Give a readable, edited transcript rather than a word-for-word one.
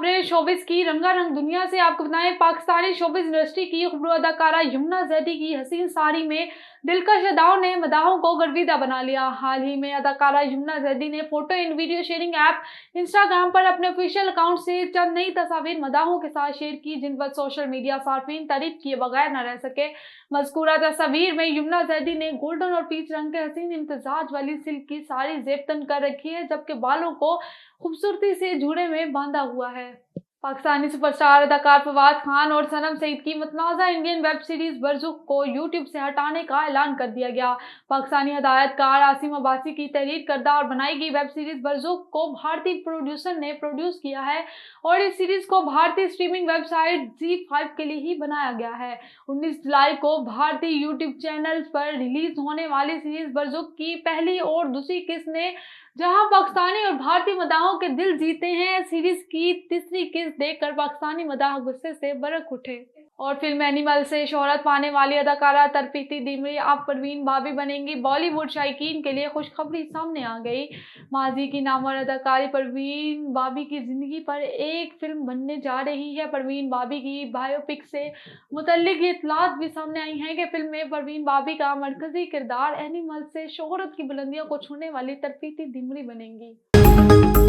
खबरें शोबिस की रंगारंग दुनिया से। आपको बताएं, पाकिस्तानी शोबिस इंडस्ट्री की खूबसूरत अदाकारा यमुना जैदी की हसीन साड़ी में दिलकश अदाओं ने मदाहों को गर्विदा बना लिया। हाल ही में अदाकारा यमुना जैदी ने photo and video sharing app Instagram पर अपने ऑफिशियल अकाउंट से चंद नई तस्वीर मदाहों के साथ शेयर की, जिन पर सोशल मीडिया सार्फिन तारीफ किए बगैर न रह सके। मज़कूरा तस्वीर में यमुना जैदी ने गोल्डन और पीच रंग के हसीन इम्तिजाज वाली सिल्क की साड़ी जेब तन कर रखी है, जबकि बालों को खूबसूरती से जूड़े में बांधा हुआ है। पाकिस्तानी सुपरस्टार अदाकार फवाद खान और सनम सईद की मुतनाज़ा इंडियन वेब सीरीज बरज़ुख को यूट्यूब से हटाने का ऐलान कर दिया गया। पाकिस्तानी हिदायतकार आसिम अब्बासी की तहरीर करदा और बनाई गई वेब सीरीज बरज़ुख को भारतीय प्रोड्यूसर ने प्रोड्यूस किया है और इस सीरीज को भारतीय स्ट्रीमिंग वेबसाइट ZEE5 के लिए ही बनाया गया है। 19 जुलाई को भारतीय यूट्यूब चैनल पर रिलीज होने वाली सीरीज बरज़ुख की पहली और दूसरी किस्त ने जहां पाकिस्तानी और भारतीय मदाहों के दिल जीते हैं, सीरीज की तीसरी किस्त देखकर पाकिस्तानी मदाह गुस्से से बरक उठे। और फिल्म एनिमल से शोहरत पाने वाली अदाकारा तरफीती दिमरी अब परवीन बाबी बनेंगी। बॉलीवुड शायकीन के लिए खुशखबरी सामने आ गई। माजी की नामवर अदाकारी परवीन बाबी की जिंदगी पर एक फिल्म बनने जा रही है। परवीन बाबी की बायोपिक से मुतल्लिक ये इत्तलात भी सामने आई हैं कि फिल्म में परवीन बाबी का मरकजी किरदार एनिमल से शोहरत की बुलंदियों को छूने वाली तरफीती दिमरी बनेंगी।